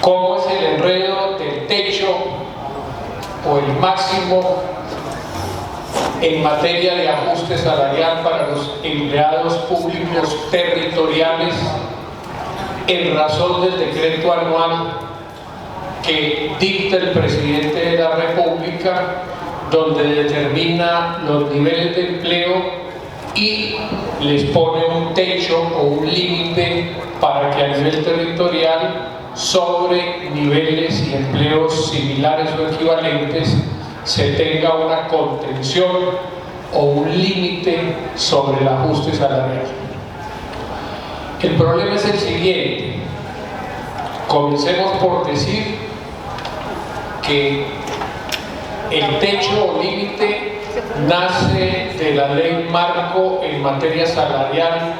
cómo es el enredo del techo o el máximo en materia de ajuste salarial para los empleados públicos territoriales en razón del decreto anual que dicta el presidente de la República, donde determina los niveles de empleo y les pone un techo o un límite para que a nivel territorial, sobre niveles y empleos similares o equivalentes, se tenga una contención o un límite sobre el ajuste salarial. El problema es el siguiente. Comencemos por decir que el techo o límite nace de la ley marco en materia salarial,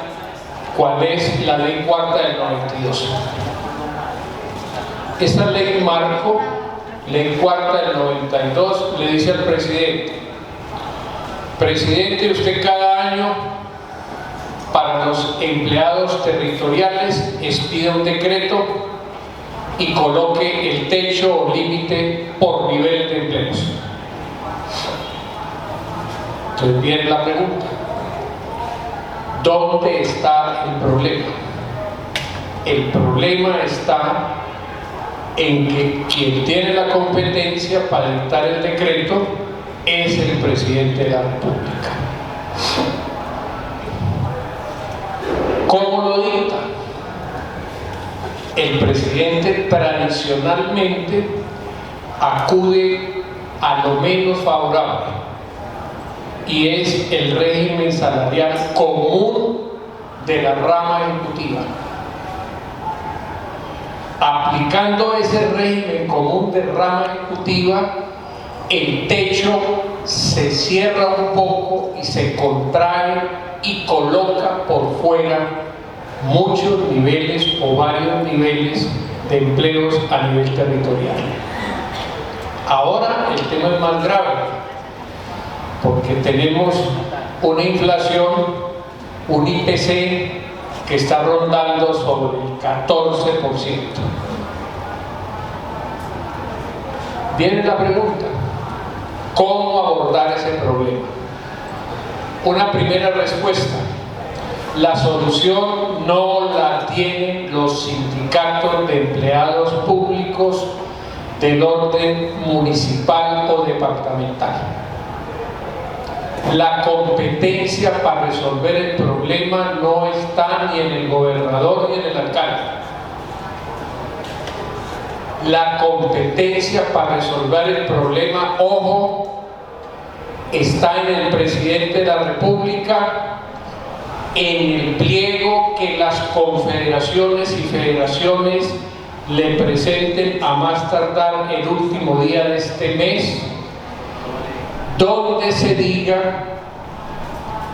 cual es la ley cuarta del 92. Esta ley marco, ley cuarta del 92, le dice al presidente: presidente, usted cada año para los empleados territoriales expida un decreto y coloque el techo o límite por nivel de empleos. Entonces viene la pregunta: ¿dónde está el problema? El problema está en que quien tiene la competencia para dictar el decreto es el presidente de la República. ¿Cómo lo dicta? El presidente tradicionalmente acude a lo menos favorable, y es el régimen salarial común de la rama ejecutiva. Aplicando ese régimen común de rama ejecutiva, el techo se cierra un poco y se contrae y coloca por fuera muchos niveles o varios niveles de empleos a nivel territorial. Ahora el tema es más grave, porque tenemos una inflación, un IPC que está rondando sobre el 14%. Viene la pregunta: ¿cómo abordar ese problema? Una primera respuesta: la solución no la tienen los sindicatos de empleados públicos del orden municipal o departamental. La competencia para resolver el problema no está ni en el gobernador ni en el alcalde. La competencia para resolver el problema, ojo, está en el presidente de la República, en el pliego que las confederaciones y federaciones le presenten a más tardar el último día de este mes, donde se diga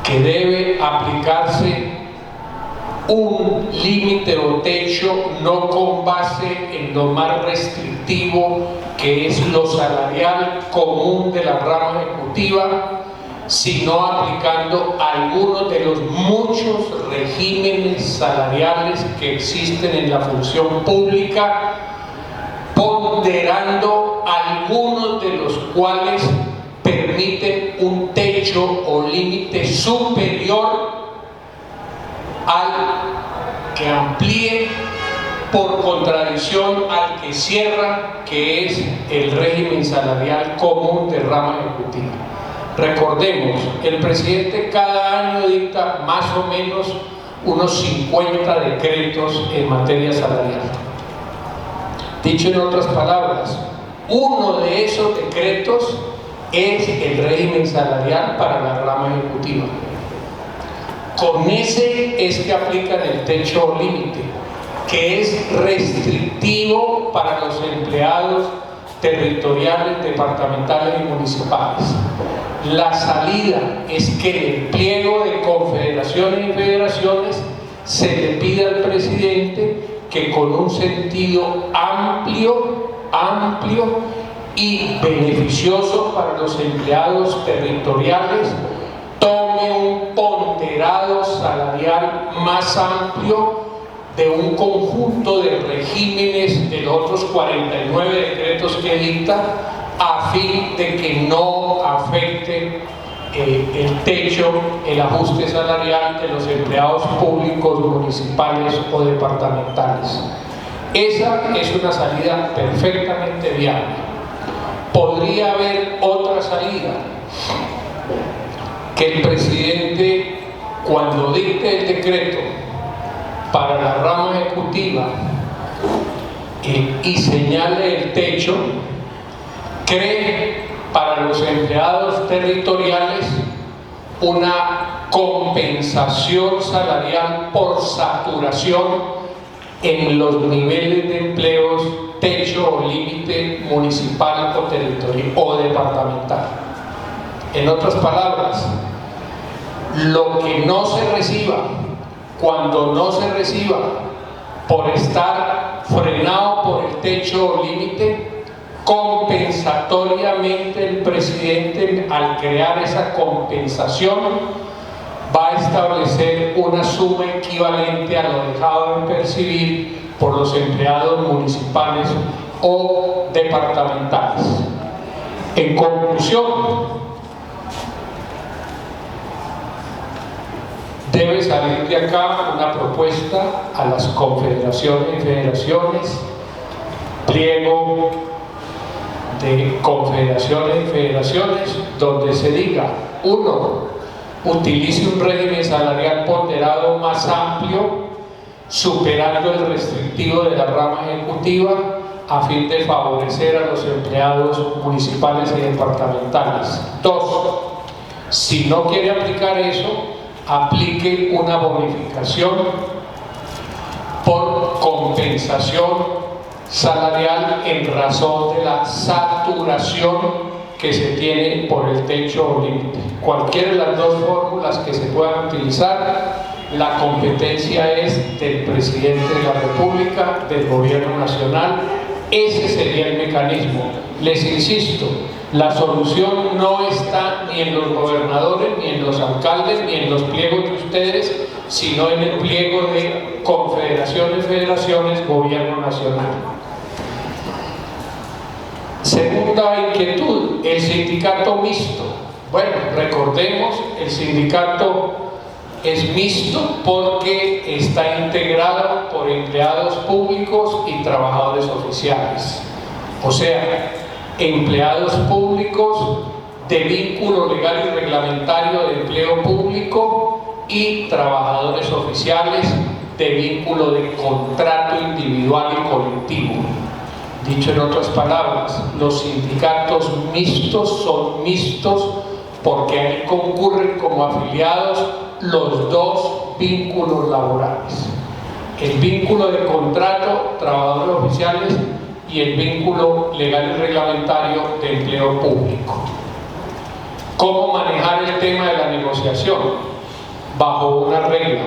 que debe aplicarse un límite o techo no con base en lo más restrictivo, que es lo salarial común de la rama ejecutiva, sino aplicando algunos de los muchos regímenes salariales que existen en la función pública, ponderando algunos de los cuales permiten un techo o límite superior al que amplíe, por contradicción al que cierra, que es el régimen salarial común de rama ejecutiva. Recordemos, el presidente cada año dicta más o menos unos 50 decretos en materia salarial. Dicho en otras palabras, uno de esos decretos es el régimen salarial para la rama ejecutiva. Con ese es que aplican el techo o límite, que es restrictivo para los empleados territoriales, departamentales y municipales. La salida es que en el pliego de confederaciones y federaciones se le pide al presidente que con un sentido amplio y beneficioso para los empleados territoriales tome un ponderado salarial más amplio de un conjunto de regímenes de los otros 49 decretos que dicta, a fin de que no afecte el techo, el ajuste salarial de los empleados públicos, municipales o departamentales. Esa es una salida perfectamente viable. Podría haber otra salida, que el presidente, cuando dicte el decreto para la rama ejecutiva y señale el techo, cree para los empleados territoriales una compensación salarial por saturación en los niveles de empleos techo o límite municipal o territorial o departamental. En otras palabras, lo que no se reciba, cuando no se reciba por estar frenado por el techo o límite, compensatoriamente el presidente, al crear esa compensación, va a establecer una suma equivalente a lo dejado de percibir por los empleados municipales o departamentales. En conclusión, debe salir de acá una propuesta a las confederaciones y federaciones, pliego de confederaciones y federaciones, donde se diga: 1. Utilice un régimen salarial ponderado más amplio, superando el restrictivo de la rama ejecutiva, a fin de favorecer a los empleados municipales y departamentales. 2. Si no quiere aplicar eso, aplique una bonificación por compensación salarial en razón de la saturación que se tiene por el techo o límite. Cualquiera de las dos fórmulas que se puedan utilizar, la competencia es del presidente de la República, del gobierno nacional. Ese sería el mecanismo. Les insisto, la solución no está ni en los gobernadores, ni en los alcaldes, ni en los pliegos de ustedes, sino en el pliego de confederaciones, federaciones, gobierno nacional. Segunda inquietud, el sindicato mixto. Bueno, recordemos, el sindicato es mixto porque está integrado por empleados públicos y trabajadores oficiales. O sea, empleados públicos de vínculo legal y reglamentario de empleo público y trabajadores oficiales de vínculo de contrato individual y colectivo. Dicho en otras palabras, los sindicatos mixtos son mixtos porque ahí concurren como afiliados los dos vínculos laborales: el vínculo de contrato, trabajadores oficiales, y el vínculo legal y reglamentario de empleo público. ¿Cómo manejar el tema de la negociación? Bajo una regla.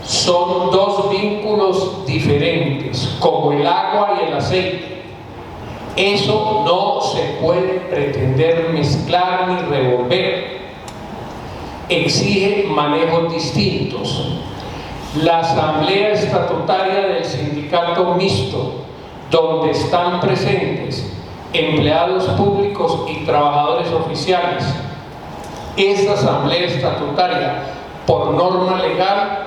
Son dos vínculos diferentes, como el agua y el aceite. Eso no se puede pretender mezclar ni revolver. Exige manejos distintos. La asamblea estatutaria del sindicato mixto, donde están presentes empleados públicos y trabajadores oficiales, esta asamblea estatutaria, por norma legal,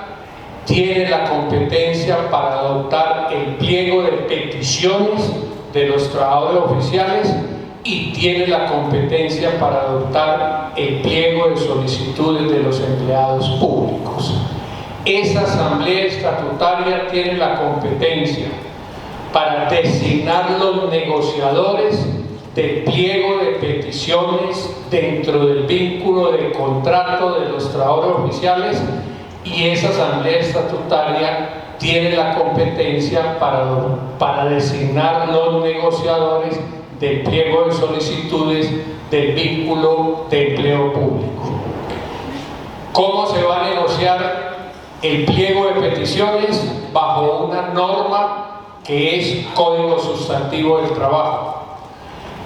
tiene la competencia para adoptar el pliego de peticiones de los trabajadores oficiales y tiene la competencia para adoptar el pliego de solicitudes de los empleados públicos. Esa asamblea estatutaria tiene la competencia para designar los negociadores del pliego de peticiones dentro del vínculo de contrato de los trabajadores oficiales, y esa asamblea estatutaria tiene la competencia para designar los negociadores del pliego de solicitudes del vínculo de empleo público. ¿Cómo se va a negociar el pliego de peticiones? Bajo una norma que es Código Sustantivo del Trabajo.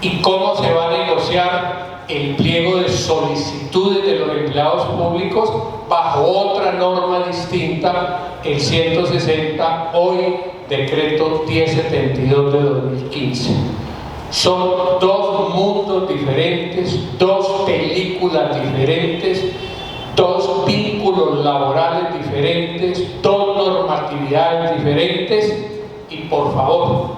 ¿Y cómo se va a negociar el pliego de solicitudes de los empleados públicos bajo otra norma distinta, el 160, hoy decreto 1072 de 2015. Son dos mundos diferentes, dos películas diferentes, dos vínculos laborales diferentes, dos normatividades diferentes, y por favor,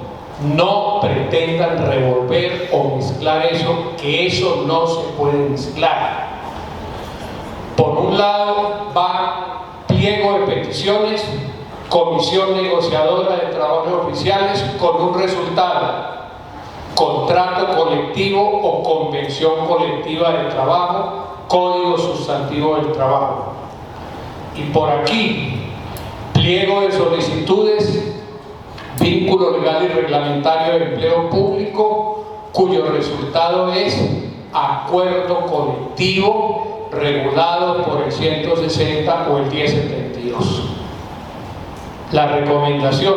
no pretendan revolver o mezclar eso, que eso no se puede mezclar. Por un lado va pliego de peticiones, comisión negociadora de trabajos oficiales con un resultado: contrato colectivo o convención colectiva de trabajo, código sustantivo del trabajo. Y por aquí, pliego de solicitudes, vínculo legal y reglamentario de empleo público, cuyo resultado es acuerdo colectivo regulado por el 160 o el 1072. La recomendación: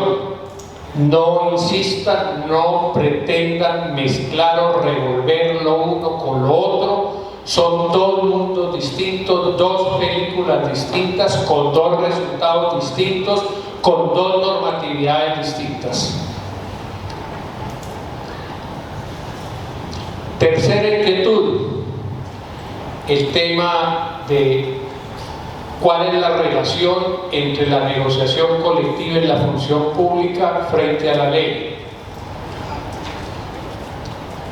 no insistan, no pretendan mezclar o revolver lo uno con lo otro. Son dos mundos distintos, dos películas distintas, con dos resultados distintos, con dos normatividades distintas. Tercera inquietud, el tema de cuál es la relación entre la negociación colectiva y la función pública frente a la ley.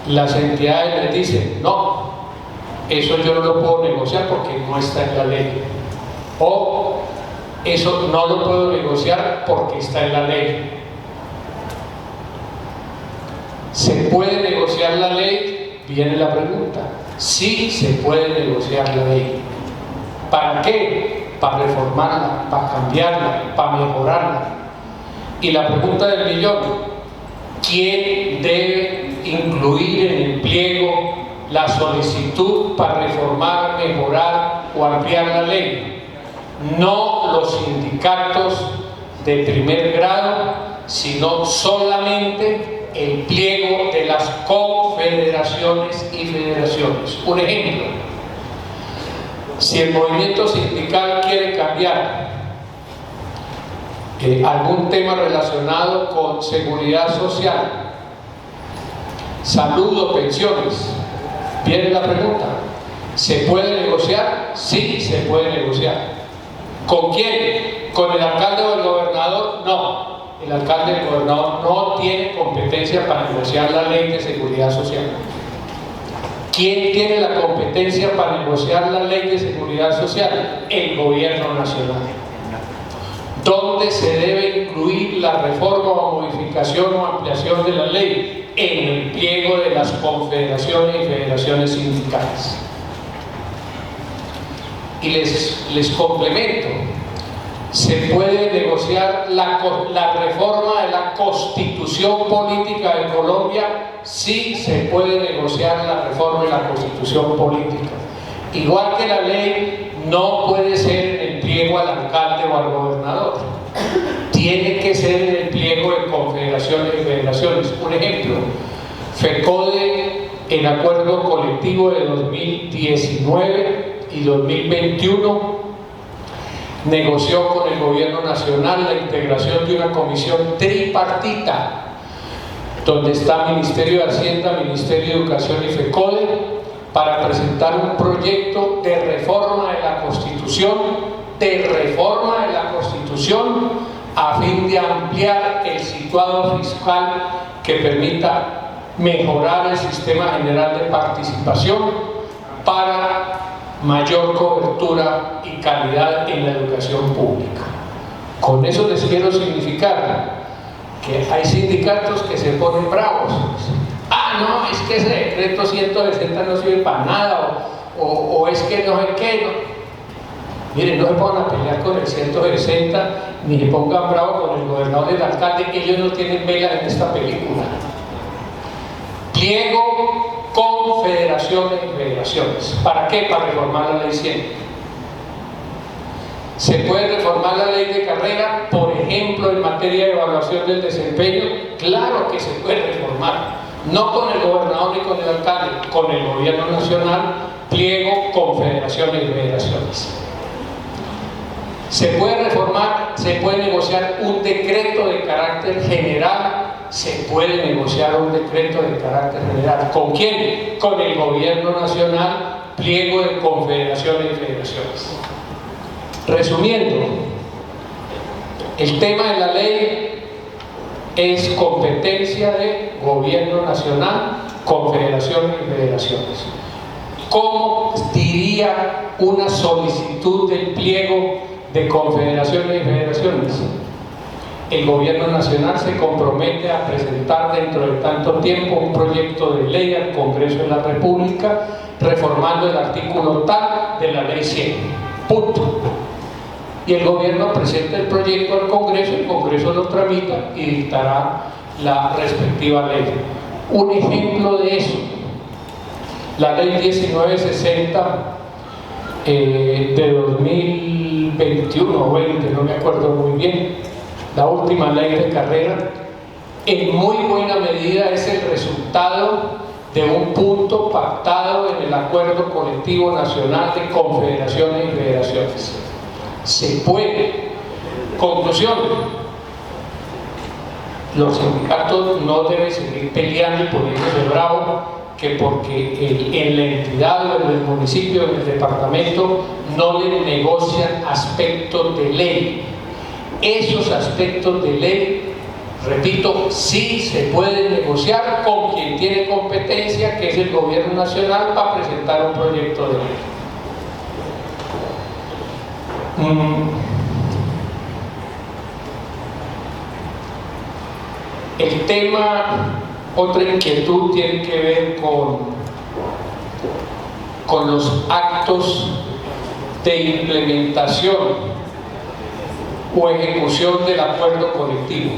Las entidades les dicen: no, eso yo no lo puedo negociar porque no está en la ley, o eso no lo puedo negociar porque está en la ley. ¿Se puede negociar la ley? Viene la pregunta. Sí, se puede negociar la ley. ¿Para qué? Para reformarla, para cambiarla, para mejorarla. Y la pregunta del millón: ¿quién debe incluir en el pliego la solicitud para reformar, mejorar o ampliar la ley? No los sindicatos de primer grado, sino solamente el pliego de las confederaciones y federaciones. Un ejemplo: si el movimiento sindical quiere cambiar algún tema relacionado con seguridad social, salud o pensiones, viene la pregunta: ¿se puede negociar? Sí, se puede negociar. ¿Con quién? ¿Con el alcalde o el gobernador? No. El alcalde y el gobernador no tienen competencia para negociar la ley de seguridad social. ¿Quién tiene la competencia para negociar la ley de seguridad social? El gobierno nacional. ¿Dónde se debe incluir la reforma o modificación o ampliación de la ley? En el pliego de las confederaciones y federaciones sindicales. Y les complemento: ¿se puede negociar la reforma de la Constitución Política de Colombia? Sí, se puede negociar la reforma de la Constitución Política. Igual que la ley, no puede ser en el pliego al alcalde o al gobernador. Tiene que ser en el pliego de confederaciones y federaciones. Un ejemplo: FECODE, en acuerdo colectivo de 2019 y 2021, negoció con el gobierno nacional la integración de una comisión tripartita, donde está Ministerio de Hacienda, Ministerio de Educación y FECODE, para presentar un proyecto de reforma de la Constitución, a fin de ampliar el situado fiscal que permita mejorar el sistema general de participación para mayor cobertura y calidad en la educación pública. Con eso les quiero significar que hay sindicatos que se ponen bravos. No, es que ese decreto 160 no sirve para nada, o es que no sé qué. No. Miren, no se pongan a pelear con el 160, ni se pongan bravos con el gobernador y el alcalde, que ellos no tienen vela en esta película. Pliego, confederaciones y federaciones. ¿Para qué? Para reformar la ley 100. ¿Se puede reformar la ley de carrera, por ejemplo, en materia de evaluación del desempeño? Claro que se puede reformar. no con el gobernador ni con el alcalde, con el gobierno nacional, pliego, confederaciones y federaciones. Se puede reformar, se puede negociar un decreto de carácter general, se puede negociar un decreto de carácter general. ¿Con quién? Con el gobierno nacional, pliego de confederaciones y federaciones. Resumiendo, el tema de la ley es competencia de gobierno nacional, confederaciones y federaciones. ¿Cómo diría una solicitud del pliego de confederaciones y federaciones? El gobierno nacional se compromete a presentar dentro de tanto tiempo un proyecto de ley al Congreso de la República reformando el artículo tal de la ley 100. Punto. Y el gobierno presenta el proyecto al Congreso, el Congreso lo tramita y dictará la respectiva ley. Un ejemplo de eso, la ley 1960 de 2021 o 20, no me acuerdo muy bien, la última ley de carrera, en muy buena medida es el resultado de un punto pactado en el Acuerdo Colectivo Nacional de Confederaciones y Federaciones. Se puede. Conclusión: los sindicatos no deben seguir peleando y poniéndose bravos que porque en la entidad o en el municipio, en el departamento, no le negocian aspectos de ley. Esos aspectos de ley, repito, sí se pueden negociar con quien tiene competencia, que es el gobierno nacional, para presentar un proyecto de ley. El tema, otra inquietud, tiene que ver con los actos de implementación o ejecución del acuerdo colectivo.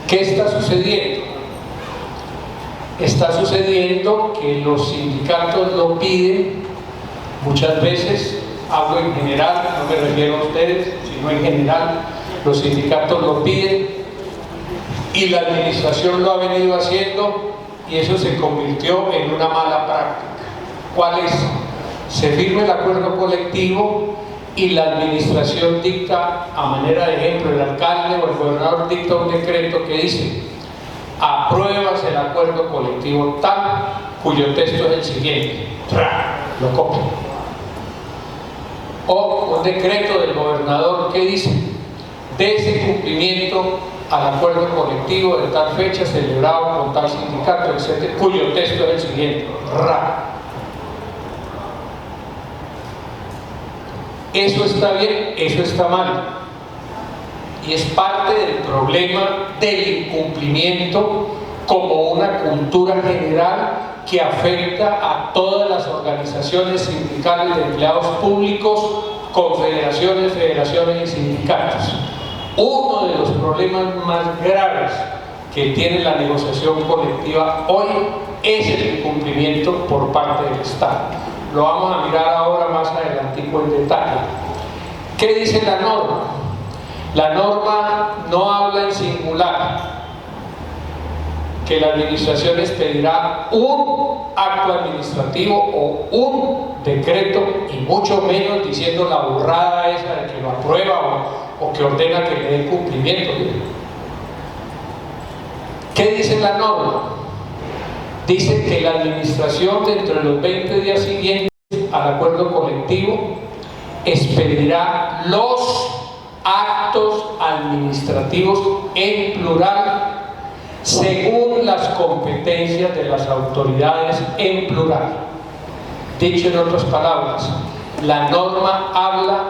¿Qué está sucediendo? Está sucediendo que los sindicatos lo piden muchas veces. Hablo en general, no me refiero a ustedes, sino en general, los sindicatos lo piden y la administración lo ha venido haciendo y eso se convirtió en una mala práctica. ¿Cuál es? Se firma el acuerdo colectivo y la administración dicta, a manera de ejemplo, el alcalde o el gobernador dicta un decreto que dice: apruebas el acuerdo colectivo tal, cuyo texto es el siguiente, lo copia. O un decreto del gobernador que dice: dese cumplimiento al acuerdo colectivo de tal fecha celebrado con tal sindicato, etc., cuyo texto es el siguiente, Eso está bien, eso está mal, y es parte del problema del incumplimiento como una cultura general que afecta a todas las organizaciones sindicales de empleados públicos, confederaciones, federaciones y sindicatos. Uno de los problemas más graves que tiene la negociación colectiva hoy es el incumplimiento por parte del Estado. Lo vamos a mirar ahora más adelantico en detalle. ¿Qué dice la norma? La norma no habla en singular, que la administración expedirá un acto administrativo o un decreto, y mucho menos diciendo la burrada esa de que lo aprueba o que ordena que le dé cumplimiento. ¿Qué dice la norma? Dice que la administración, dentro de los 20 días siguientes al acuerdo colectivo, expedirá los actos administrativos en plural según las competencias de las autoridades en plural. Dicho en otras palabras, la norma habla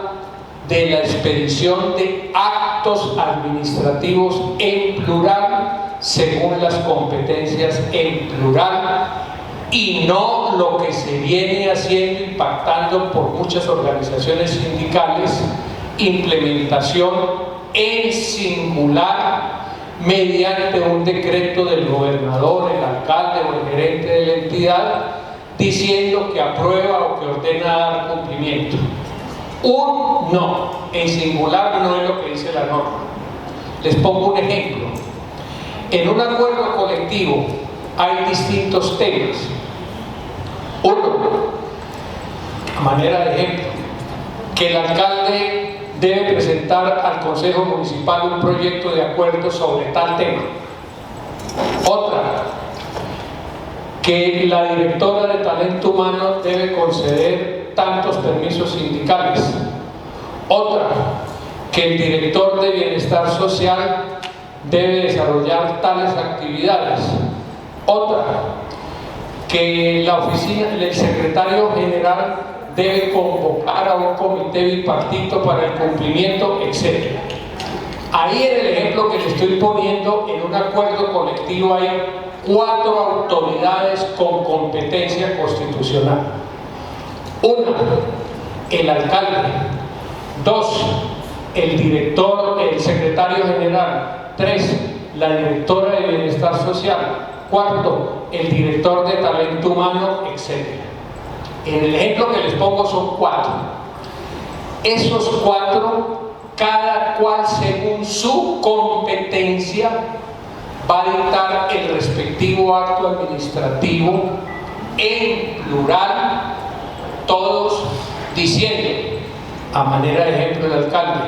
de la expedición de actos administrativos en plural según las competencias en plural, y no lo que se viene haciendo, impactando por muchas organizaciones sindicales, implementación en singular mediante un decreto del gobernador, el alcalde o el gerente de la entidad, diciendo que aprueba o que ordena dar cumplimiento. Un no, en singular no es lo que dice la norma. Les pongo un ejemplo. En un acuerdo colectivo hay distintos temas. Uno, a manera de ejemplo, que el alcalde debe presentar al Consejo Municipal un proyecto de acuerdo sobre tal tema. Otra, que la directora de talento humano debe conceder tantos permisos sindicales. Otra, que el director de bienestar social debe desarrollar tales actividades. Otra, que la oficina del secretario general debe convocar a un comité bipartito para el cumplimiento, etc. Ahí en el ejemplo que le estoy poniendo, en un acuerdo colectivo hay 4 autoridades con competencia constitucional. 1, el alcalde. 2, el director, el secretario general. 3, la directora de bienestar social. 4, el director de talento humano, etc. En el ejemplo que les pongo son 4. Esos 4, cada cual según su competencia, va a dictar el respectivo acto administrativo en plural, todos diciendo, a manera de ejemplo el alcalde,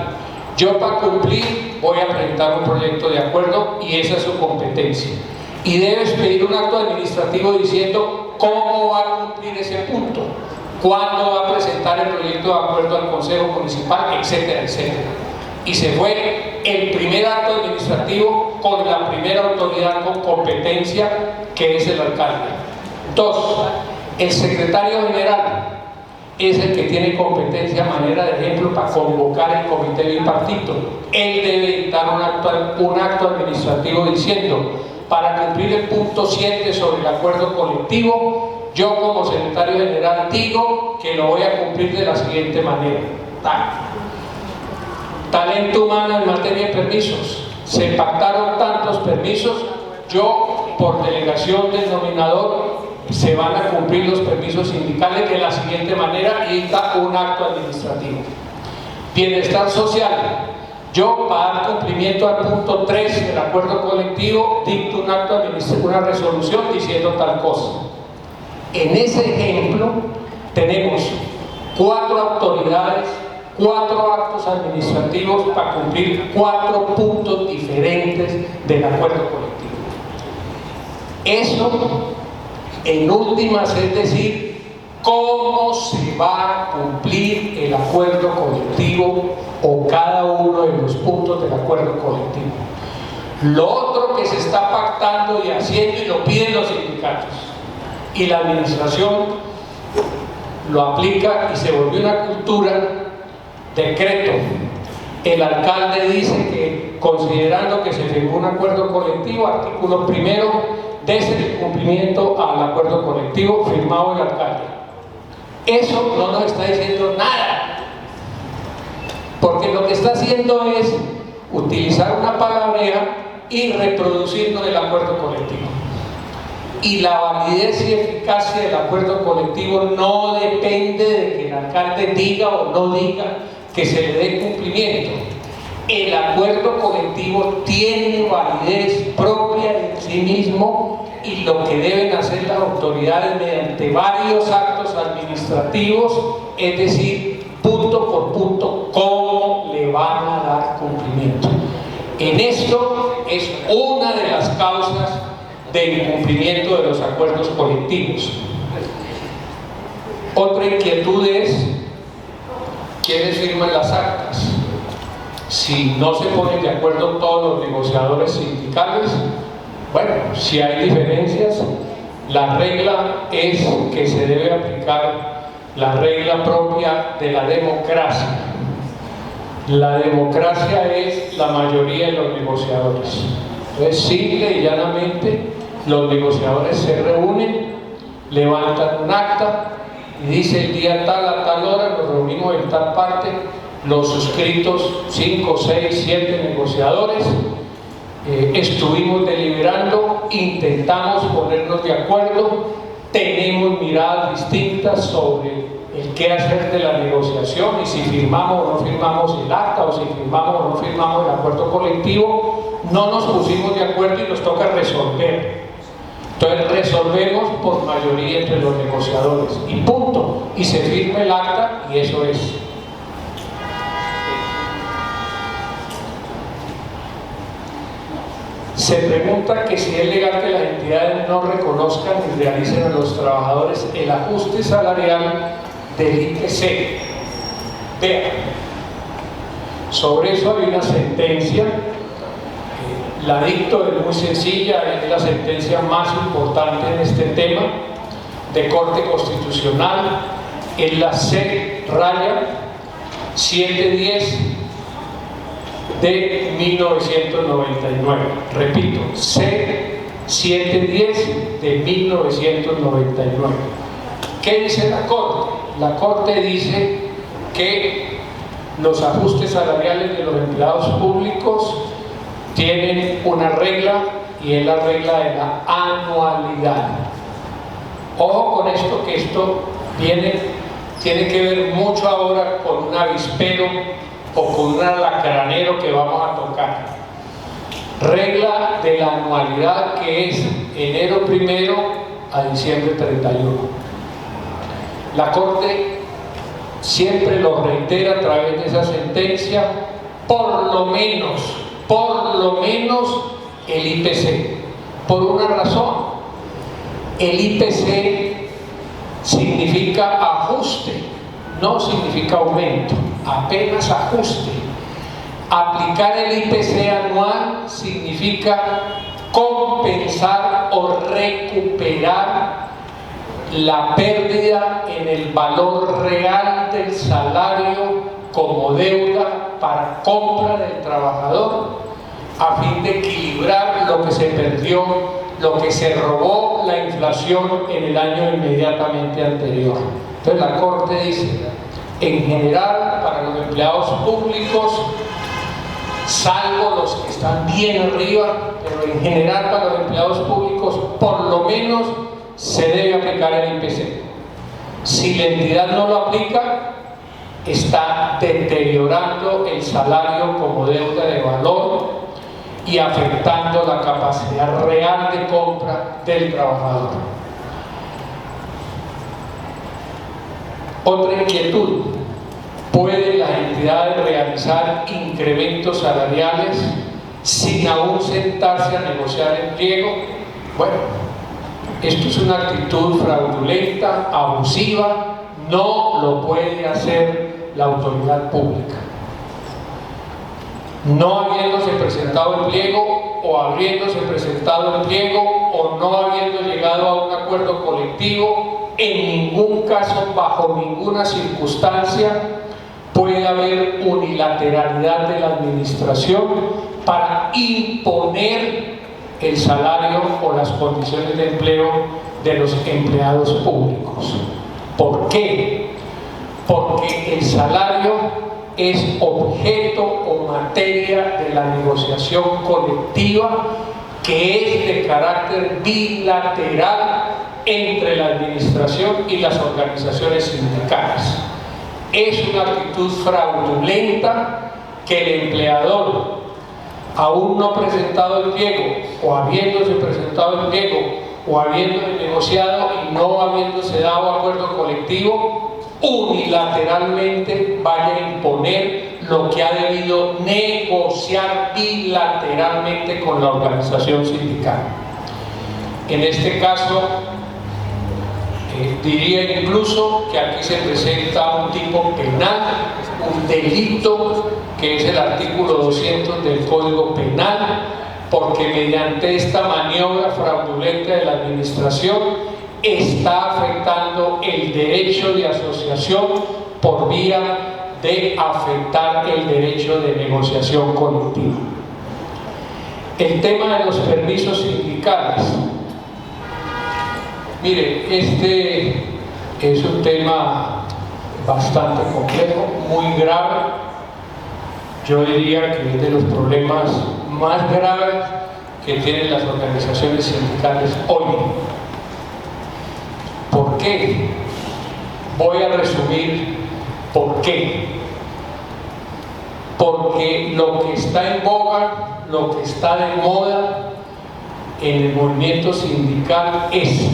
yo para cumplir voy a presentar un proyecto de acuerdo y esa es su competencia. Y debes pedir un acto administrativo diciendo cómo va a cumplir ese punto, cuándo va a presentar el proyecto de acuerdo al Consejo Municipal, etcétera, etcétera. Y se fue el primer acto administrativo con la primera autoridad con competencia, que es el alcalde. 2, el secretario general es el que tiene competencia, a manera de ejemplo, para convocar el comité bipartito. Él debe dictar un acto administrativo diciendo, para cumplir el punto 7 sobre el acuerdo colectivo, yo como secretario general digo que lo voy a cumplir de la siguiente manera. Talento humano en materia de permisos. Se pactaron tantos permisos, yo por delegación del nominador se van a cumplir los permisos sindicales de la siguiente manera y dicta un acto administrativo. Bienestar social. Yo, para dar cumplimiento al punto 3 del acuerdo colectivo, dicto un acto administrativo, una resolución diciendo tal cosa. En ese ejemplo tenemos 4 autoridades, 4 actos administrativos para cumplir 4 puntos diferentes del acuerdo colectivo. Eso, en últimas, es decir, cómo se va a cumplir el acuerdo colectivo o cada uno de los puntos del acuerdo colectivo. Lo otro que se está pactando y haciendo, y lo piden los sindicatos, y la administración lo aplica y se volvió una cultura, decreto. El alcalde dice que, considerando que se firmó un acuerdo colectivo, artículo 1, desde el cumplimiento al acuerdo colectivo firmado el alcalde. Eso no nos está diciendo nada, porque lo que está haciendo es utilizar una palabreja y reproducirlo del acuerdo colectivo. Y la validez y eficacia del acuerdo colectivo no depende de que el alcalde diga o no diga que se le dé cumplimiento. El acuerdo colectivo tiene validez propia en sí mismo, y lo que deben hacer las autoridades mediante varios actos administrativos, es decir, punto por punto, cómo le van a dar cumplimiento. En esto es una de las causas del incumplimiento de los acuerdos colectivos. Otra inquietud es quiénes firman las actas. Si no se ponen de acuerdo todos los negociadores sindicales, bueno, si hay diferencias, la regla es que se debe aplicar la regla propia de la democracia. La democracia es la mayoría de los negociadores. Entonces, simple y llanamente, los negociadores se reúnen, levantan un acta y dice el día tal a tal hora nos reunimos en tal parte, los suscritos 5, 6, 7 negociadores, estuvimos deliberando, intentamos ponernos de acuerdo, tenemos miradas distintas sobre el qué hacer de la negociación y si firmamos o no firmamos el acta o si firmamos o no firmamos el acuerdo colectivo, no nos pusimos de acuerdo y nos toca resolver. Entonces resolvemos por mayoría entre los negociadores y punto, y se firma el acta y eso es. Se pregunta que si es legal que las entidades no reconozcan y realicen a los trabajadores el ajuste salarial del IPC. Vean, sobre eso hay una sentencia, la dicto, es muy sencilla, es la sentencia más importante en este tema, de Corte Constitucional, en la C-710 de 1999. Repito, C-710 de 1999. ¿Qué dice la Corte? La Corte dice que los ajustes salariales de los empleados públicos tienen una regla y es la regla de la anualidad. Ojo con esto, que esto tiene que ver mucho ahora con un avispero o con un alacranero que vamos a tocar. Regla de la anualidad, que es enero 1 a diciembre 31. La Corte siempre lo reitera a través de esa sentencia, por lo menos el IPC, por una razón. El IPC significa ajuste, no significa aumento, apenas ajuste. Aplicar el IPC anual significa compensar o recuperar la pérdida en el valor real del salario como deuda para compra del trabajador, a fin de equilibrar lo que se perdió, lo que se robó la inflación en el año inmediatamente anterior. Entonces la Corte dice, en general para los empleados públicos, salvo los que están bien arriba, pero en general para los empleados públicos por lo menos se debe aplicar el IPC. Si la entidad no lo aplica, está deteriorando el salario como deuda de valor y afectando la capacidad real de compra del trabajador. Otra inquietud: ¿pueden las entidades realizar incrementos salariales sin aún sentarse a negociar el pliego? Bueno, esto es una actitud fraudulenta, abusiva, no lo puede hacer la autoridad pública. No habiéndose presentado el pliego, o habiéndose presentado el pliego, o no habiendo llegado a un acuerdo colectivo, en ningún caso, bajo ninguna circunstancia, puede haber unilateralidad de la administración para imponer el salario o las condiciones de empleo de los empleados públicos. ¿Por qué? Porque el salario es objeto o materia de la negociación colectiva, que es de carácter bilateral entre la administración y las organizaciones sindicales. Es una actitud fraudulenta que el empleador, aún no presentado el pliego, o habiéndose presentado el pliego, o habiendo negociado y no habiéndose dado acuerdo colectivo, unilateralmente vaya a imponer lo que ha debido negociar bilateralmente con la organización sindical. En este caso, diría incluso que aquí se presenta un tipo penal, un delito, que es el artículo 200 del Código Penal, porque mediante esta maniobra fraudulenta de la administración está afectando el derecho de asociación por vía de afectar el derecho de negociación colectiva. El tema de los permisos sindicales. Mire, este es un tema bastante complejo, muy grave. Yo diría que es de los problemas más graves que tienen las organizaciones sindicales hoy. ¿Por qué? Voy a resumir por qué. porque lo que está en boga, lo que está de moda en el movimiento sindical es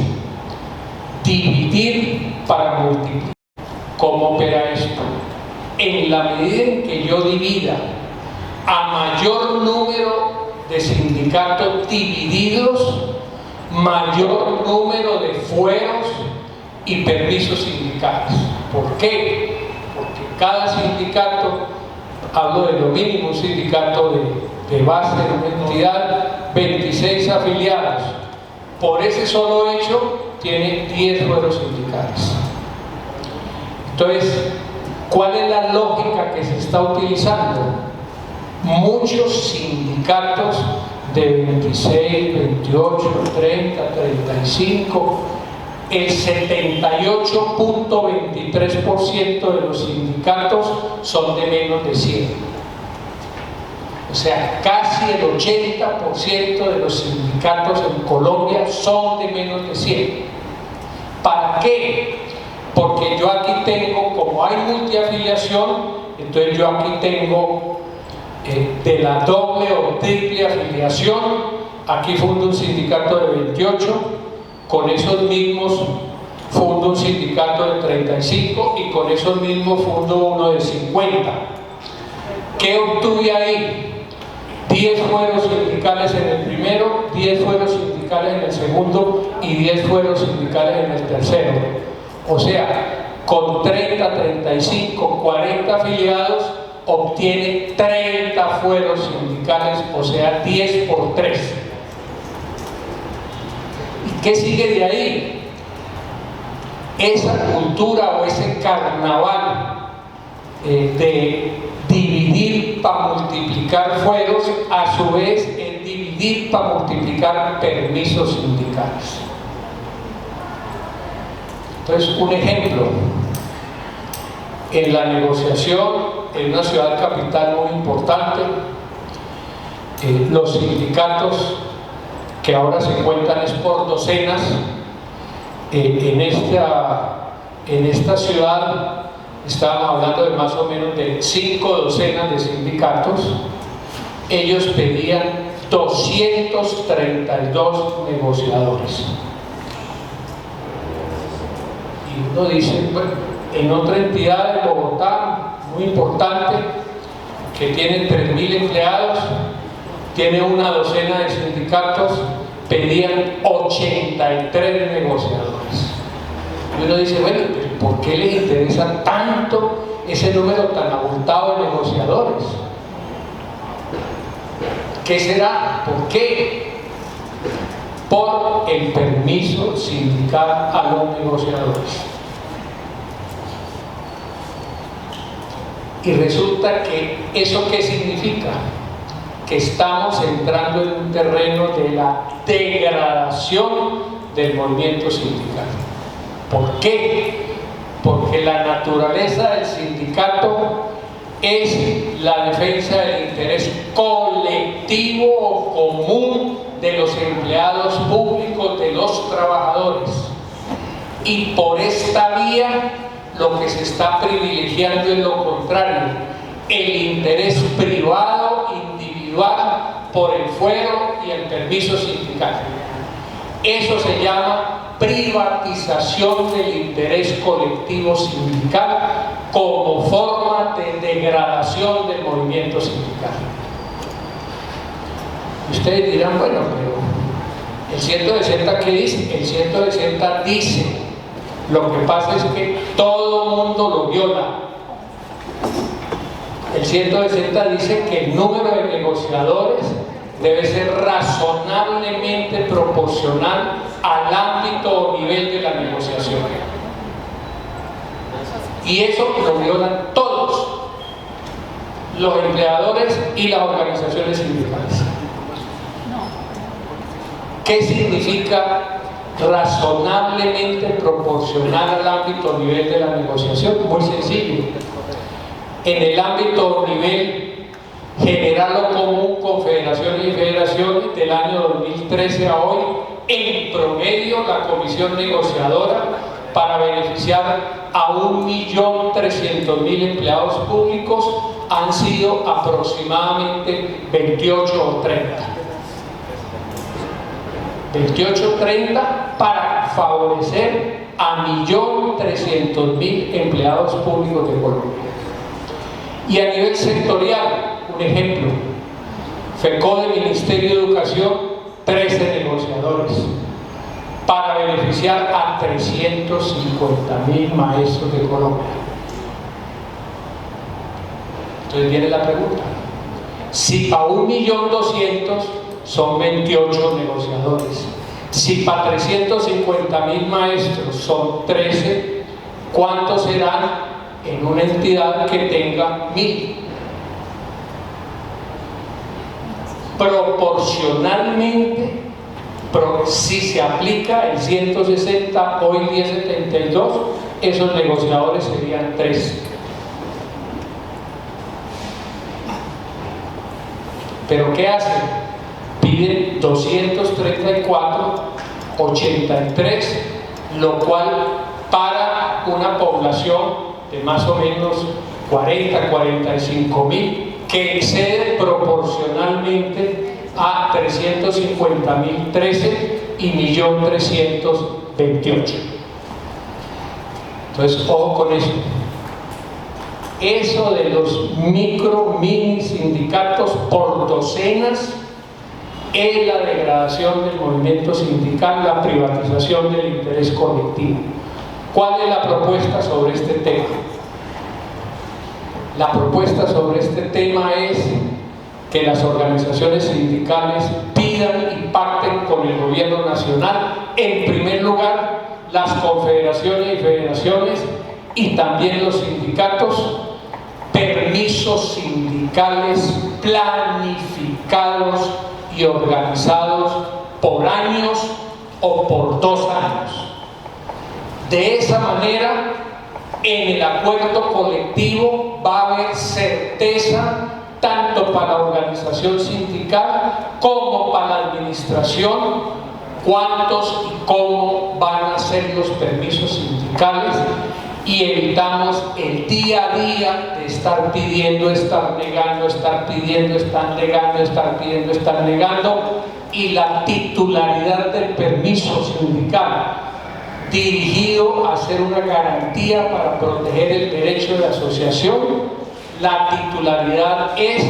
dividir para multiplicar. ¿Cómo opera esto? En la medida en que yo divida a mayor número de sindicatos divididos, mayor número de fueros y permisos sindicales. ¿Por qué? Porque cada sindicato, hablo de lo mínimo, un sindicato de base de una entidad, 26 afiliados, por ese solo hecho tiene 10 fueros sindicales. Entonces, ¿cuál es la lógica que se está utilizando? Muchos sindicatos de 26, 28, 30, 35, el 78.23% de los sindicatos son de menos de 100. O sea, casi el 80% de los sindicatos en Colombia son de menos de 100. ¿Para qué? Porque yo aquí tengo, como hay multiafiliación, entonces yo aquí tengo de la doble o triple afiliación, aquí fundo un sindicato de 28, con esos mismos fundo un sindicato de 35 y con esos mismos fundo uno de 50. ¿Qué obtuve ahí? 10 fueros sindicales en el primero, 10 fueros sindicales en el segundo y 10 fueros sindicales en el tercero. O sea, con 30, 35, 40 afiliados obtiene 30 fueros sindicales, o sea, 10 por 3. ¿Y qué sigue de ahí? Esa cultura o ese carnaval de dividir para multiplicar fueros, a su vez es dividir para multiplicar permisos sindicales. Entonces, un ejemplo, en la negociación en una ciudad capital muy importante, los sindicatos, que ahora se cuentan es por docenas, en esta ciudad estábamos hablando de más o menos de 5 docenas de sindicatos. Ellos pedían 232 negociadores. Y uno dice, bueno, en otra entidad de Bogotá, muy importante, que tiene 3.000 empleados, tiene una docena de sindicatos, pedían 83 negociadores. Y uno dice, bueno, ¿por qué les interesa tanto ese número tan abultado de negociadores? ¿Qué será? ¿Por qué? Por el permiso sindical a los negociadores. Y resulta que ¿eso qué significa? Que estamos entrando en un terreno de la degradación del movimiento sindical. ¿Por qué? Porque la naturaleza del sindicato es la defensa del interés colectivo o común de los empleados públicos, de los trabajadores. Y por esta vía lo que se está privilegiando es lo contrario, el interés privado, individual, por el fuero y el permiso sindical. Eso se llama privatización del interés colectivo sindical como forma de degradación del movimiento sindical. Ustedes dirán, bueno, pero el 160, ¿qué dice? El 160 dice, lo que pasa es que todo mundo lo viola. El 160 dice que el número de negociadores debe ser razonablemente proporcional al ámbito o nivel de la negociación. Y eso lo violan todos los empleadores y las organizaciones sindicales. ¿Qué significa razonablemente proporcional al ámbito o nivel de la negociación? Muy sencillo. En el ámbito o nivel general o común, confederaciones y federaciones, del año 2013 a hoy, en promedio la comisión negociadora para beneficiar a 1.300.000 empleados públicos han sido aproximadamente 28 o 30. 28 o 30 para favorecer a 1.300.000 empleados públicos de Colombia. Y a nivel sectorial, un ejemplo, FECODE, Ministerio de Educación, 13 negociadores para beneficiar a 350.000 maestros de Colombia. Entonces viene la pregunta: si para 1.200.000 son 28 negociadores, si para 350.000 maestros son 13, ¿cuántos serán en una entidad que tenga 1.000? Proporcionalmente, si se aplica el 160, hoy 1072, esos negociadores serían 13. ¿Pero qué hacen? Piden 234, 83, lo cual para una población de más o menos 45.000, que excede proporcionalmente a 350.000, 13 y 1.328.000. Entonces, ojo con eso. Eso de los mini sindicatos por docenas es la degradación del movimiento sindical, la privatización del interés colectivo. ¿Cuál es la propuesta sobre este tema? La propuesta sobre este tema es que las organizaciones sindicales pidan y pacten con el gobierno nacional, en primer lugar las confederaciones y federaciones y también los sindicatos, permisos sindicales planificados y organizados por años o por 2 años. De esa manera, en el acuerdo colectivo va a haber certeza tanto para la organización sindical como para la administración cuántos y cómo van a ser los permisos sindicales, y evitamos el día a día de estar pidiendo, estar negando, estar pidiendo, estar negando, estar pidiendo, estar negando, y la titularidad del permiso sindical dirigido a ser una garantía para proteger el derecho de asociación. La titularidad es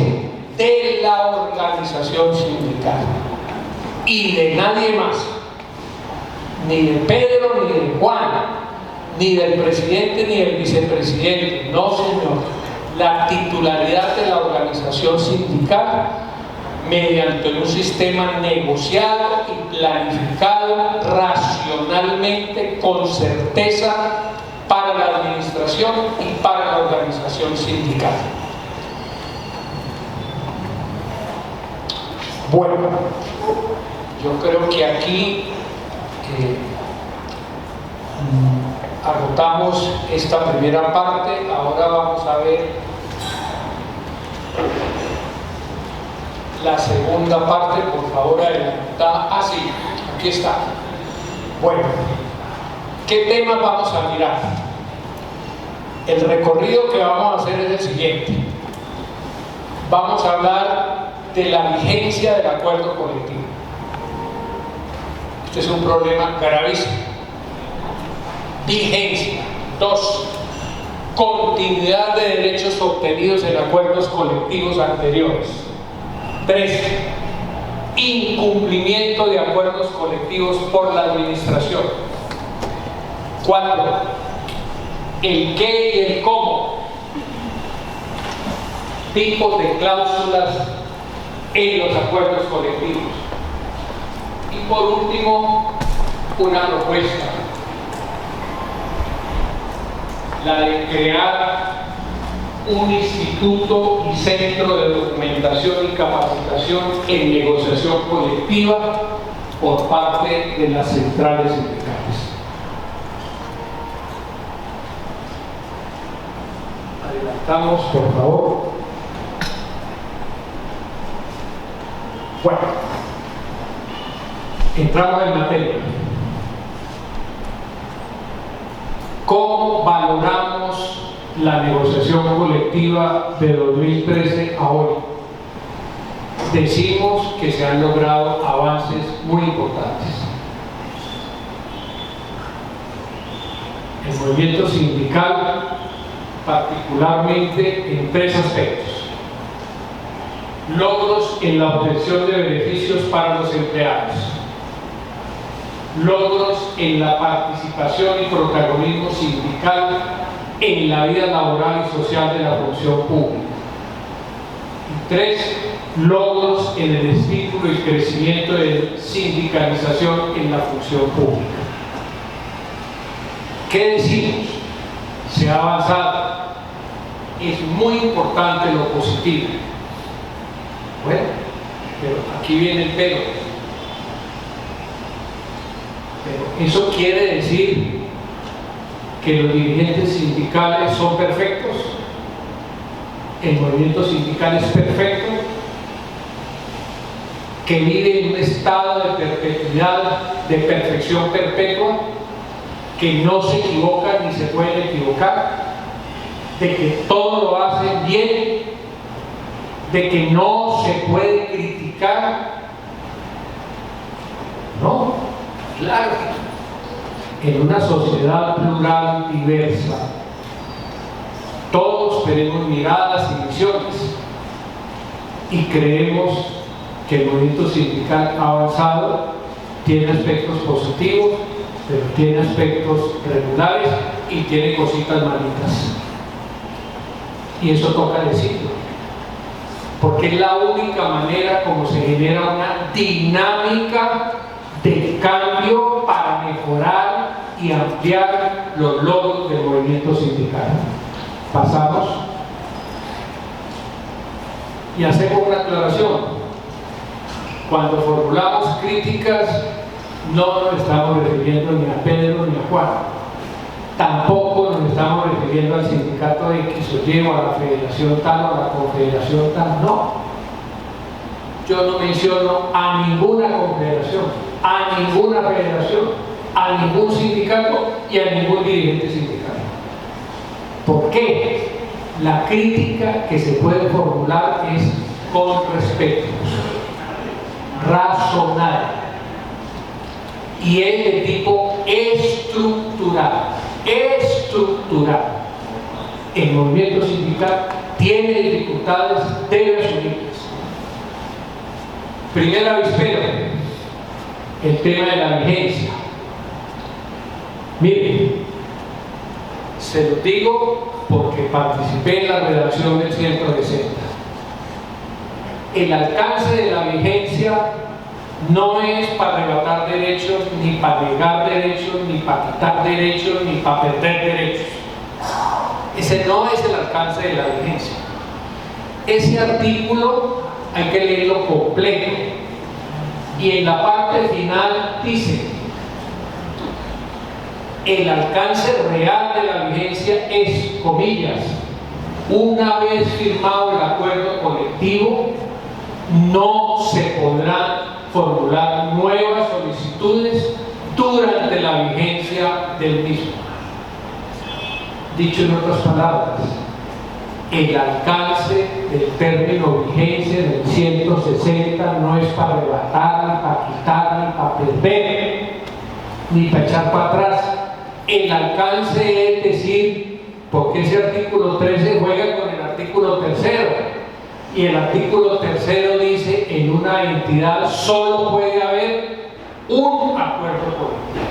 de la organización sindical y de nadie más, ni de Pedro ni de Juan, ni del presidente ni del vicepresidente. No, señor. La titularidad de la organización sindical, mediante un sistema negociado y planificado racionalmente, con certeza, para la administración y para la organización sindical. Bueno, yo creo que aquí agotamos esta primera parte. Ahora vamos a ver la segunda parte. Por favor, adelantada. Ah, sí, aquí está. Bueno, ¿qué tema vamos a mirar? El recorrido que vamos a hacer es el siguiente. Vamos a hablar de la vigencia del acuerdo colectivo. Este es un problema gravísimo. Vigencia. 2. Continuidad de derechos obtenidos en acuerdos colectivos anteriores. 3. Incumplimiento de acuerdos colectivos por la administración. 4. El qué y el cómo. Tipos de cláusulas en los acuerdos colectivos. Y por último, una propuesta: la de crear un instituto y centro de documentación y capacitación en negociación colectiva por parte de las centrales sindicales. Adelantamos, por favor. Bueno, entramos en materia. ¿Cómo valoramos la negociación colectiva de 2013 a hoy, decimos que se han logrado avances muy importantes. El movimiento sindical, particularmente en tres aspectos: logros en la obtención de beneficios para los empleados, logros en la participación y protagonismo sindical en la vida laboral y social de la función pública, y tres, logros en el estímulo y crecimiento de sindicalización en la función pública. ¿Qué decimos? Se ha avanzado. Es muy importante lo positivo. Bueno, pero aquí viene el pero. Pero eso quiere decir que los dirigentes sindicales son perfectos. El movimiento sindical es perfecto, que vive en un estado de perpetuidad, de perfección perpetua, que no se equivocan ni se pueden equivocar, de que todo lo hacen bien, de que no se puede criticar. No, claro, en una sociedad plural, diversa, todos tenemos miradas y visiones, y creemos que el movimiento sindical ha avanzado, tiene aspectos positivos, pero tiene aspectos regulares y tiene cositas malitas. Y eso toca decirlo, porque es la única manera como se genera una dinámica de cambio para mejorar y ampliar los logros del movimiento sindical. Pasamos y hacemos una aclaración. Cuando formulamos críticas, no nos estamos refiriendo ni a Pedro ni a Juan, tampoco nos estamos refiriendo al sindicato de X o Y, o a la federación tal o a la confederación tal, no. Yo no menciono a ninguna confederación, a ninguna federación, a ningún sindicato y a ningún dirigente sindical. ¿Por qué? La crítica que se puede formular es con respeto, razonada, y es de tipo estructural. El movimiento sindical tiene dificultades, debe asumirlas. Primera avispero, el tema de la vigencia. Miren, se lo digo porque participé en la redacción del 160. El alcance de la vigencia no es para arrebatar derechos, ni para negar derechos, ni para quitar derechos, ni para perder derechos. Ese no es el alcance de la vigencia. Ese artículo hay que leerlo completo, y en la parte final dice: el alcance real de la vigencia es, comillas, una vez firmado el acuerdo colectivo, no se podrán formular nuevas solicitudes durante la vigencia del mismo. Dicho en otras palabras, el alcance del término vigencia del 160 no es para arrebatar, ni para quitar, ni para perder, ni para echar para atrás. El alcance es decir, porque ese artículo 13 juega con el artículo 3, y el artículo 3 dice: en una entidad solo puede haber un acuerdo colectivo.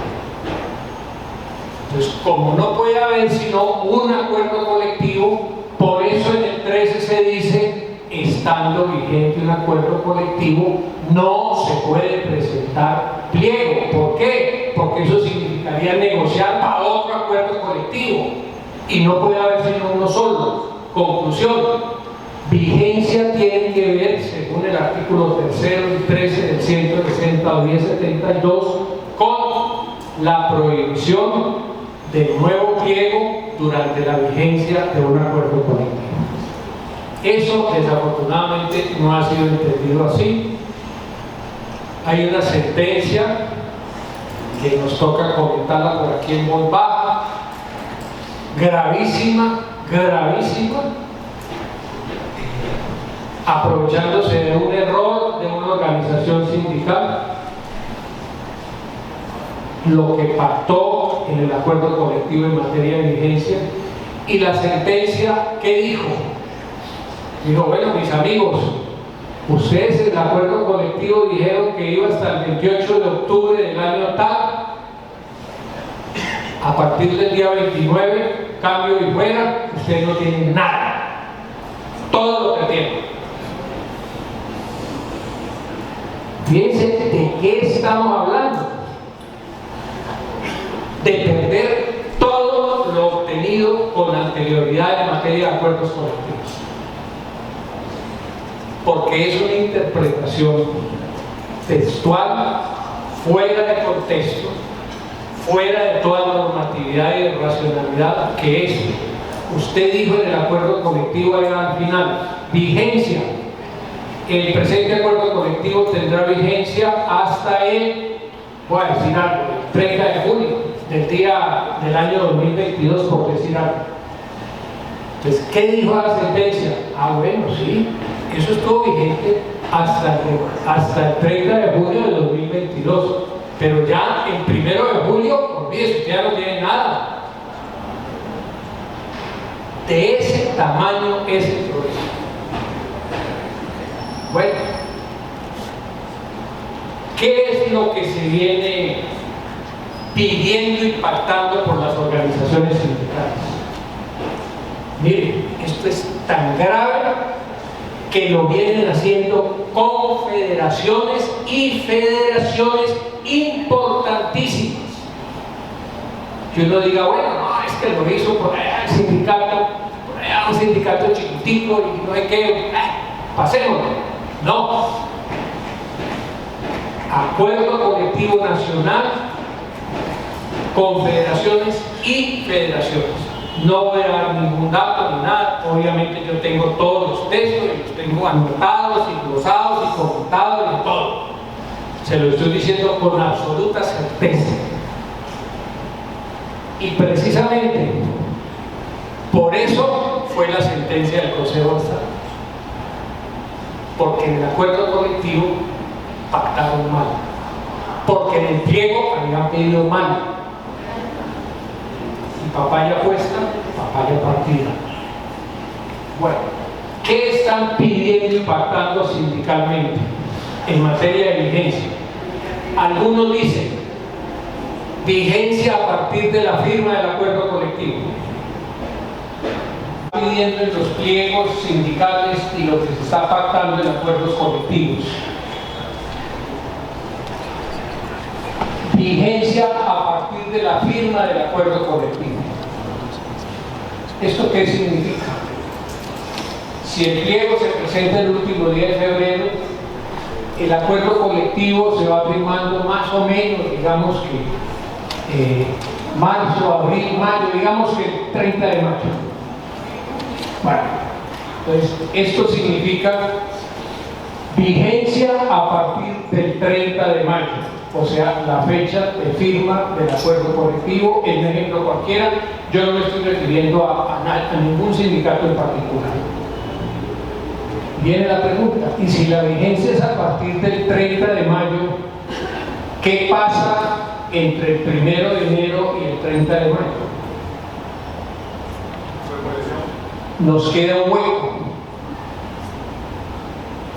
Entonces, como no puede haber sino un acuerdo colectivo, por eso en el 13 se dice: estando vigente un acuerdo colectivo, no se puede presentar pliego. ¿Por qué? Porque eso significaría negociar para otro acuerdo colectivo, y no puede haber sino uno solo. Conclusión: vigencia tiene que ver, según el artículo 3 y 13 del 160 o 1072, con la prohibición del nuevo pliego durante la vigencia de un acuerdo colectivo. Eso desafortunadamente no ha sido entendido así. Hay una sentencia que nos toca comentarla por aquí en voz baja, gravísima, gravísima, aprovechándose de un error de una organización sindical, lo que pactó en el acuerdo colectivo en materia de vigencia. Y la sentencia, ¿qué dijo? Dijo, bueno, mis amigos, ustedes en el acuerdo colectivo dijeron que iba hasta el 28 de octubre del año tal. A partir del día 29, cambio y fuera, ustedes no tienen nada. Todo lo que tienen. Fíjense de qué estamos hablando. De perder todo lo obtenido con anterioridad en materia de acuerdos colectivos. Porque es una interpretación textual, fuera de contexto, fuera de toda normatividad y de racionalidad, que es, usted dijo en el acuerdo colectivo al final, vigencia. El presente acuerdo colectivo tendrá vigencia hasta voy a decir algo, el 30 de junio del año 2022, por decir algo. Entonces, ¿qué dijo la sentencia? Ah, bueno, sí, eso estuvo vigente hasta el 30 de junio de 2022, pero ya el 1 de julio, olvídese, usted ya no tiene nada. De ese tamaño es el problema. Bueno, ¿qué es lo que se viene pidiendo y pactando por las organizaciones sindicales? Miren, esto es tan grave que lo vienen haciendo confederaciones y federaciones importantísimas. Que uno diga, bueno, no, es que lo hizo por allá el sindicato, por allá un sindicato chiquitico y no hay que, pasémoslo. No. Acuerdo colectivo nacional, confederaciones y federaciones. No voy a dar ningún dato ni nada. Obviamente yo tengo todos los textos y los tengo anotados y glosados y comentados y todo. Se lo estoy diciendo con absoluta certeza. Y precisamente por eso fue la sentencia del Consejo de Estado. Porque en el acuerdo colectivo pactaron mal. Porque en el pliego habían pedido mal. Y papaya puesta, papaya partida. Bueno, ¿qué están pidiendo y pactando sindicalmente en materia de vigencia? Algunos dicen vigencia a partir de la firma del acuerdo colectivo. Pidiendo en los pliegos sindicales y lo que se está pactando en acuerdos colectivos. Vigencia a partir de la firma del acuerdo colectivo. ¿Esto qué significa? Si el pliego se presenta el último día de febrero, el acuerdo colectivo se va firmando más o menos, digamos que marzo, abril, mayo, digamos que el 30 de mayo. Bueno, entonces esto significa vigencia a partir del 30 de mayo, o sea, la fecha de firma del acuerdo colectivo. En un ejemplo cualquiera, yo no me estoy refiriendo a ningún sindicato en particular. Viene la pregunta, ¿y si la vigencia es a partir del 30 de mayo, qué pasa entre el 1 de enero y el 30 de mayo? Nos queda un hueco,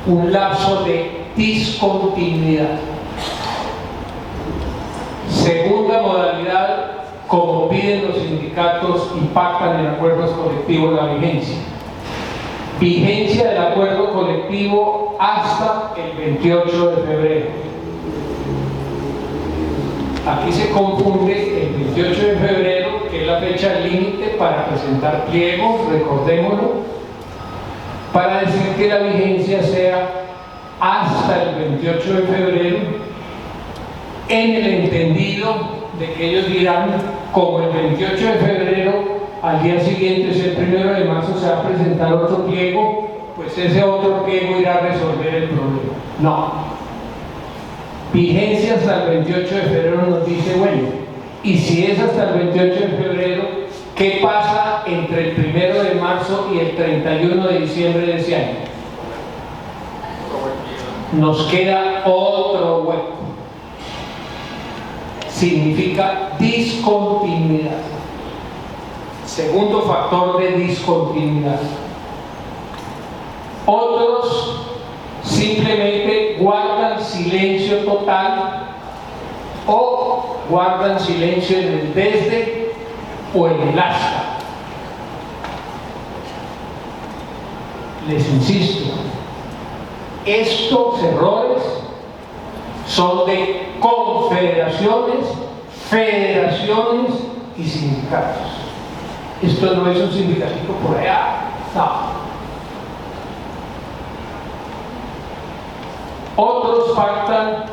un lapso de discontinuidad. Segunda modalidad, como piden los sindicatos y pactan en acuerdos colectivos la vigencia. Vigencia del acuerdo colectivo hasta el 28 de febrero. Aquí se confunde el 28 de febrero, que es la fecha límite para presentar pliegos, recordémoslo, para decir que la vigencia sea hasta el 28 de febrero, en el entendido de que ellos dirán, como el 28 de febrero, al día siguiente, es el 1 de marzo, se va a presentar otro pliego, pues ese otro pliego irá a resolver el problema. No. Vigencia hasta el 28 de febrero nos dice, bueno, y si es hasta el 28 de febrero, ¿Qué pasa entre el 1 de marzo y el 31 de diciembre de ese año? Nos queda otro hueco. Significa discontinuidad. Segundo factor de discontinuidad. Otros simplemente guardan silencio total o guardan silencio en el desde o en el hasta. Les insisto, estos errores son de confederaciones, federaciones y sindicatos. Esto no es un sindicatico por allá, no. Otros pactan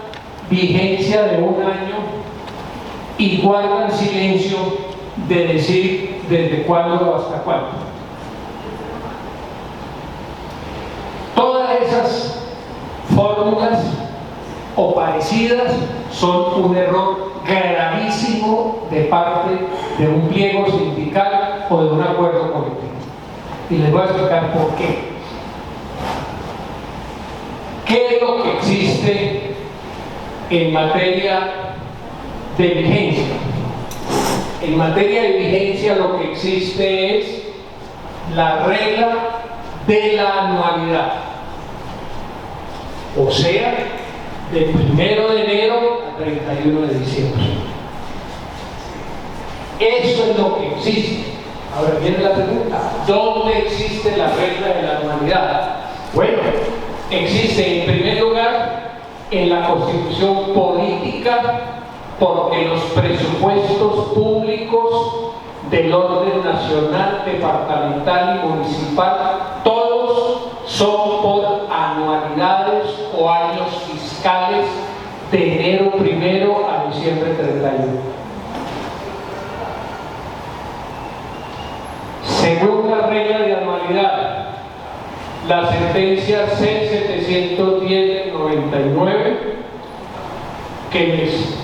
vigencia de un año y guardan silencio de decir desde cuándo hasta cuándo. Todas esas fórmulas o parecidas son un error gravísimo de parte de un pliego sindical o de un acuerdo colectivo. Y les voy a explicar por qué. ¿Qué es lo que existe en materia de vigencia? En materia de vigencia lo que existe es la regla de la anualidad. O sea, del 1 de enero al 31 de diciembre. Eso es lo que existe. Ahora viene la pregunta: ¿dónde existe la regla de la anualidad? Bueno, existe en primer lugar en la Constitución política, porque los presupuestos públicos del orden nacional, departamental y municipal, todos son por anualidades o años fiscales de enero 1 a diciembre 31. Según la regla de anualidad, la sentencia C-710 del 99, que les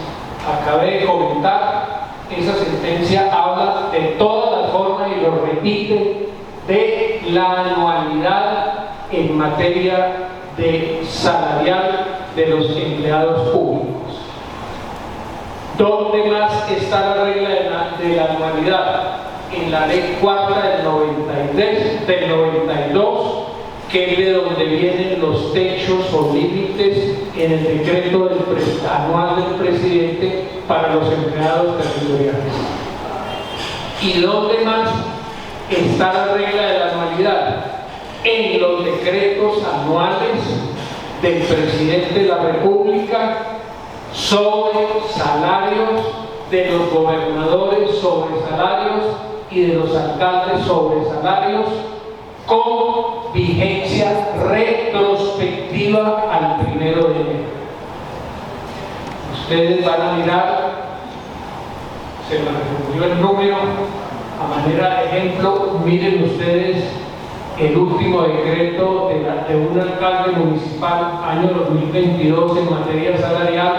acabé de comentar, esa sentencia habla de todas las formas y lo repite de la anualidad en materia de salarial de los empleados públicos. ¿Dónde más está la regla de la anualidad? En la ley 4 del 92, que es de donde vienen los techos o límites en el decreto anual del presidente para los empleados territoriales. ¿Y dónde más está la regla de la anualidad? En los decretos anuales del presidente de la República sobre salarios, de los gobernadores sobre salarios y de los alcaldes sobre salarios, con vigencia retrospectiva al 1 de enero. Ustedes van a mirar, se me refundió el número, a manera de ejemplo, miren ustedes el último decreto de un alcalde municipal año 2022 en materia salarial,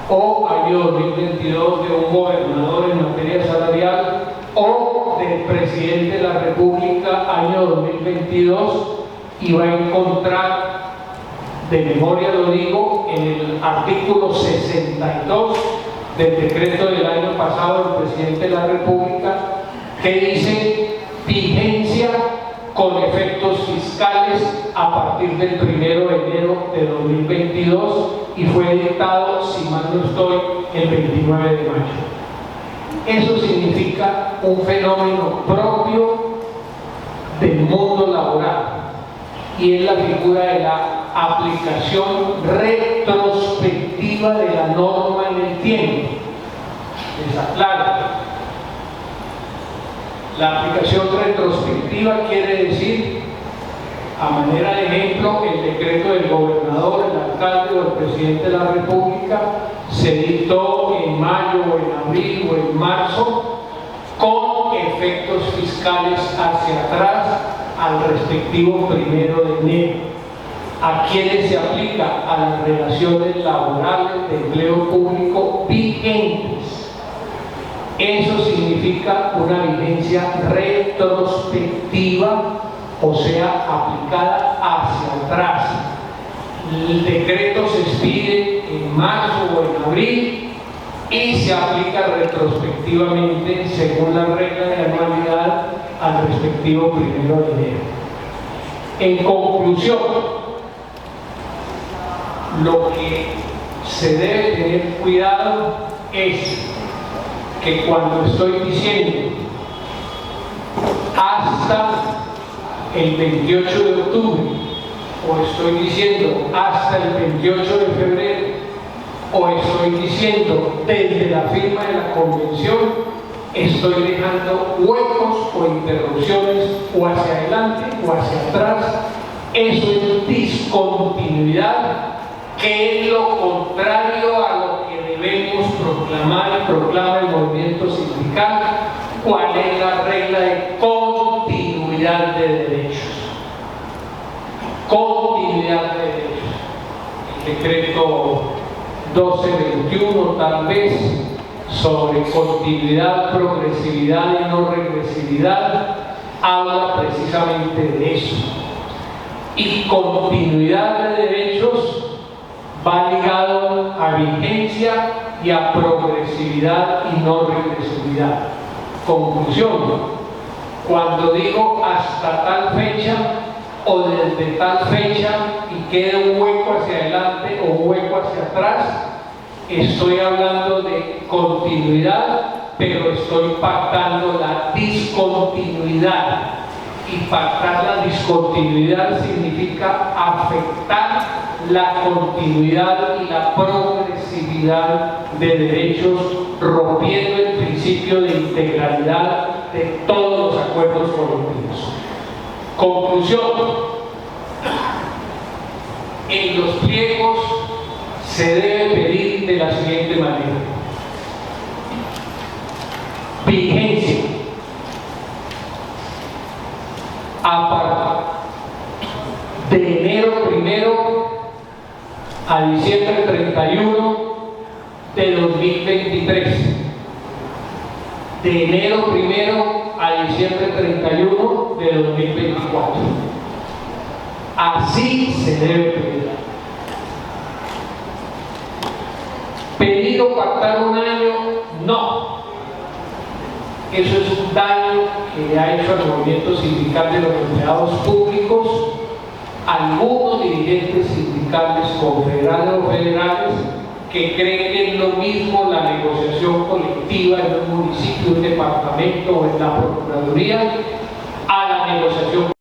o año 2022 de un gobernador en materia salarial, o del presidente de la República año 2022, y va a encontrar, de memoria lo digo, en el artículo 62 del decreto del año pasado del presidente de la República, que dice vigencia con efectos fiscales a partir del 1 de enero de 2022, y fue dictado, si mal no estoy, el 29 de mayo. Eso significa un fenómeno propio del mundo laboral, y es la figura de la aplicación retrospectiva de la norma en el tiempo. Les aclaro. La aplicación retrospectiva quiere decir, a manera de ejemplo, el decreto del gobernador, el alcalde o el presidente de la República se dictó en mayo o en abril o en marzo, con efectos fiscales hacia atrás al respectivo 1 de enero. ¿A quiénes se aplica? A las relaciones laborales de empleo público vigentes. Eso significa una vigencia retrospectiva, o sea, aplicada hacia atrás. El decreto se expide en marzo o en abril y se aplica retrospectivamente según la regla de anualidad al respectivo 1 de enero. En conclusión, lo que se debe tener cuidado es que cuando estoy diciendo hasta el 28 de octubre, o estoy diciendo hasta el 28 de febrero, o estoy diciendo desde la firma de la convención, estoy dejando huecos o interrupciones o hacia adelante o hacia atrás. Eso es discontinuidad, que es lo contrario a lo que debemos proclamar y proclama el movimiento sindical. ¿Cuál es la regla de continuidad de derechos? Continuidad de derechos. El decreto 1221, tal vez, sobre continuidad, progresividad y no regresividad, habla precisamente de eso. Y continuidad de derechos va ligado a vigencia y a progresividad y no regresividad. Conclusión: cuando digo hasta tal fecha o desde tal fecha y queda un hueco hacia adelante o un hueco hacia atrás, estoy hablando de continuidad, pero estoy pactando la discontinuidad. Y pactar la discontinuidad significa afectar la continuidad y la progresividad de derechos, rompiendo el principio de integralidad de todos los acuerdos colectivos. Conclusión: en los pliegos se debe pedir de la siguiente manera: vigencia de enero 1 a diciembre 31 de 2023, de enero 1 a diciembre 31 de 2024. Así se debe pedir. ¿Pedir o pactar un año? No. Eso es un daño que le ha hecho al movimiento sindical de los empleados públicos algunos dirigentes sindicales confederados o federales que creen que es lo mismo la negociación colectiva en un municipio, un departamento o en la Procuraduría a la negociación